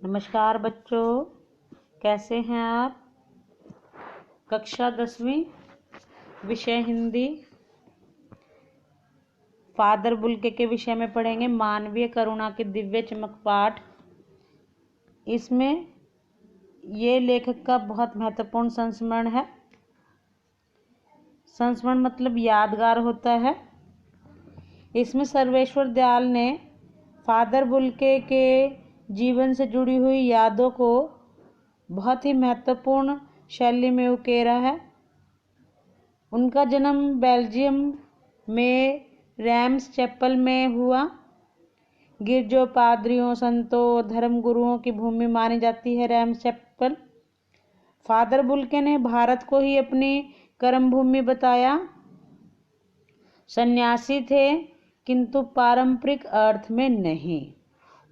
नमस्कार बच्चों, कैसे हैं आप। कक्षा 10वीं, विषय हिंदी, फादर बुल्के के विषय में पढ़ेंगे मानवीय करुणा की दिव्य चमक पाठ। इसमें ये लेखक का बहुत महत्वपूर्ण संस्मरण है। संस्मरण मतलब यादगार होता है। इसमें सर्वेश्वर दयाल ने फादर बुल्के के जीवन से जुड़ी हुई यादों को बहुत ही महत्वपूर्ण शैली में उकेरा है। उनका जन्म बेल्जियम में रैम्स चैपल में हुआ। गिरजों, पादरियों, संतों, धर्मगुरुओं की भूमि मानी जाती है रैम्स चैपल। फादर बुल्के ने भारत को ही अपनी कर्म भूमि बताया। सन्यासी थे किंतु पारंपरिक अर्थ में नहीं।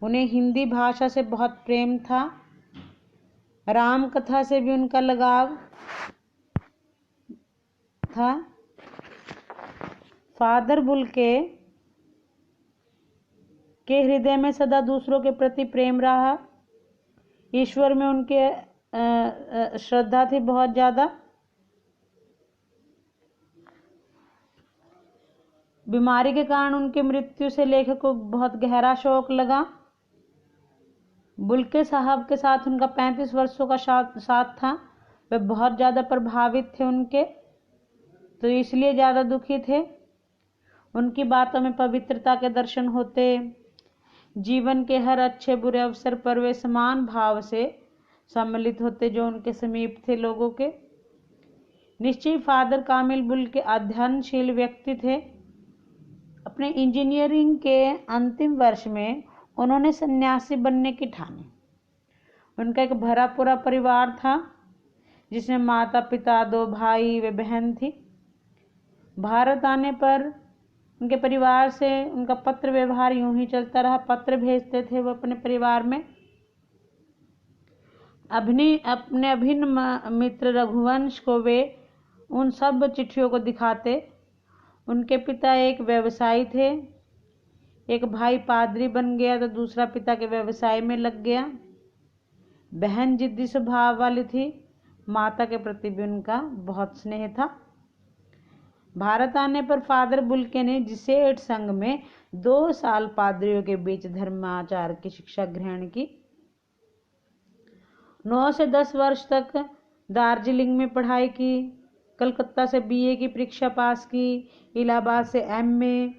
उन्हें हिंदी भाषा से बहुत प्रेम था। राम कथा से भी उनका लगाव था। फादर बुल्के के हृदय में सदा दूसरों के प्रति प्रेम रहा। ईश्वर में उनके श्रद्धा थी बहुत ज्यादा। बीमारी के कारण उनकी मृत्यु से लेखक को बहुत गहरा शोक लगा। बुल्के साहब के साथ उनका 35 वर्षों का साथ था। वे बहुत ज़्यादा प्रभावित थे उनके, तो इसलिए ज़्यादा दुखी थे। उनकी बातों में पवित्रता के दर्शन होते। जीवन के हर अच्छे बुरे अवसर पर वे समान भाव से सम्मिलित होते जो उनके समीप थे लोगों के। निश्चय फादर कामिल बुल्के अध्ययनशील व्यक्ति थे। अपने इंजीनियरिंग के अंतिम वर्ष में उन्होंने सन्यासी बनने की ठानी। उनका एक भरा पूरा परिवार था जिसमें माता पिता, 2 भाई व बहन थी। भारत आने पर उनके परिवार से उनका पत्र व्यवहार यूं ही चलता रहा। पत्र भेजते थे वो अपने परिवार में। अपने अभिन्न मित्र रघुवंश को वे उन सब चिट्ठियों को दिखाते। उनके पिता एक व्यवसायी थे। एक भाई पादरी बन गया तो दूसरा पिता के व्यवसाय में लग गया। बहन जिद्दी स्वभाव वाली थी। माता के प्रति भी उनका बहुत स्नेह था। भारत आने पर फादर बुल्के ने जिसेट संघ में 2 साल पादरियों के बीच धर्माचार की शिक्षा ग्रहण की। 9 से 10 वर्ष तक दार्जिलिंग में पढ़ाई की। कलकत्ता से बीए की परीक्षा पास की। इलाहाबाद से एमए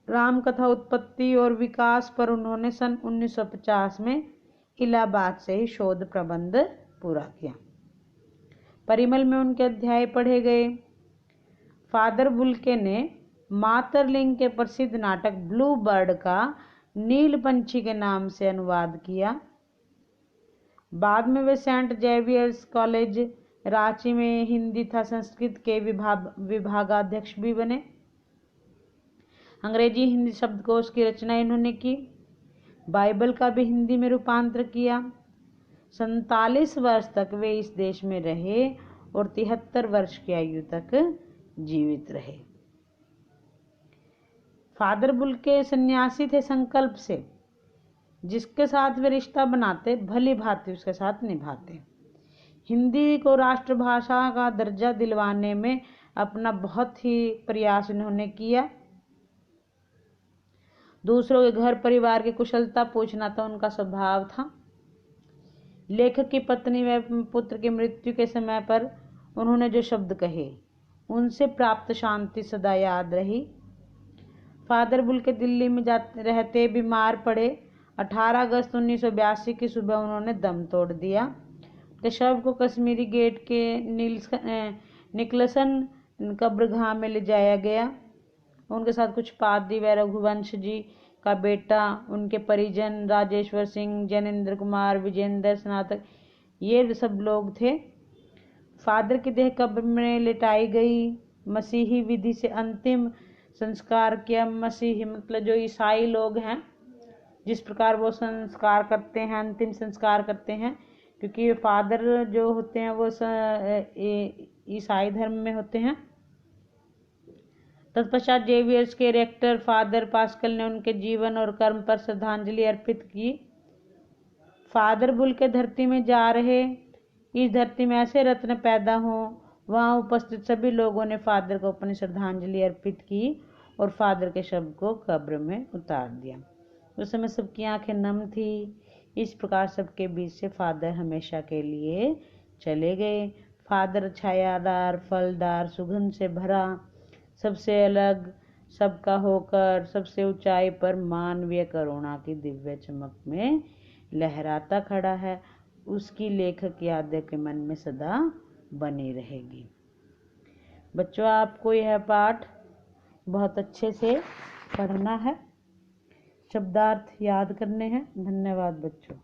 रामकथा उत्पत्ति और विकास पर उन्होंने सन 1950 में इलाहाबाद से ही शोध प्रबंध पूरा किया। परिमल में उनके अध्याय पढ़े गए। फादर बुल्के ने मातरलिंग के प्रसिद्ध नाटक ब्लू बर्ड का नील पंछी के नाम से अनुवाद किया। बाद में वे सेंट जेवियर्स कॉलेज रांची में हिंदी तथा संस्कृत के विभागाध्यक्ष भी बने। अंग्रेजी हिंदी शब्दकोश की रचना इन्होंने की। बाइबल का भी हिंदी में रूपांतर किया। 47 वर्ष तक वे इस देश में रहे और 73 वर्ष की आयु तक जीवित रहे। फादर बुल्के सन्यासी थे संकल्प से। जिसके साथ वे रिश्ता बनाते भली भांति उसके साथ निभाते। हिंदी को राष्ट्रभाषा का दर्जा दिलवाने में अपना बहुत ही प्रयास उन्होंने किया। दूसरों के घर परिवार की कुशलता पूछना तो उनका स्वभाव था। लेखक की पत्नी व पुत्र की मृत्यु के समय पर उन्होंने जो शब्द कहे उनसे प्राप्त शांति सदा याद रही। फादर बुल्के दिल्ली में रहते बीमार पड़े। 18 अगस्त 1982 की सुबह उन्होंने दम तोड़ दिया। तो शव को कश्मीरी गेट के निकलसन कब्रगाह में ले जाया गया। उनके साथ कुछ पादरी व रघुवंश जी का बेटा, उनके परिजन, राजेश्वर सिंह, जैनेन्द्र कुमार, विजेंद्र स्नातक, ये सब लोग थे। फादर की देह कब्र में लिटाई गई। मसीही विधि से अंतिम संस्कार किया। मसीही मतलब जो ईसाई लोग हैं, जिस प्रकार वो संस्कार करते हैं, अंतिम संस्कार करते हैं, क्योंकि फादर जो होते हैं वो ईसाई धर्म में होते हैं। तत्पश्चात जेवियर्स के रेक्टर फादर पास्कल ने उनके जीवन और कर्म पर श्रद्धांजलि अर्पित की। फादर बुल के धरती में जा रहे, इस धरती में ऐसे रत्न पैदा हों। वहां उपस्थित सभी लोगों ने फादर को अपनी श्रद्धांजलि अर्पित की और फादर के शव को कब्र में उतार दिया। उस समय सबकी आंखें नम थी। इस प्रकार सबके बीच से फादर हमेशा के लिए चले गए। फादर छायादार, फलदार, सुगंध से भरा, सबसे अलग, सबका होकर, सबसे ऊंचाई पर मानवीय करुणा की दिव्य चमक में लहराता खड़ा है। उसकी लेखक यादें के मन में सदा बनी रहेगी। बच्चों, आपको यह पाठ बहुत अच्छे से पढ़ना है, शब्दार्थ याद करने हैं। धन्यवाद बच्चों।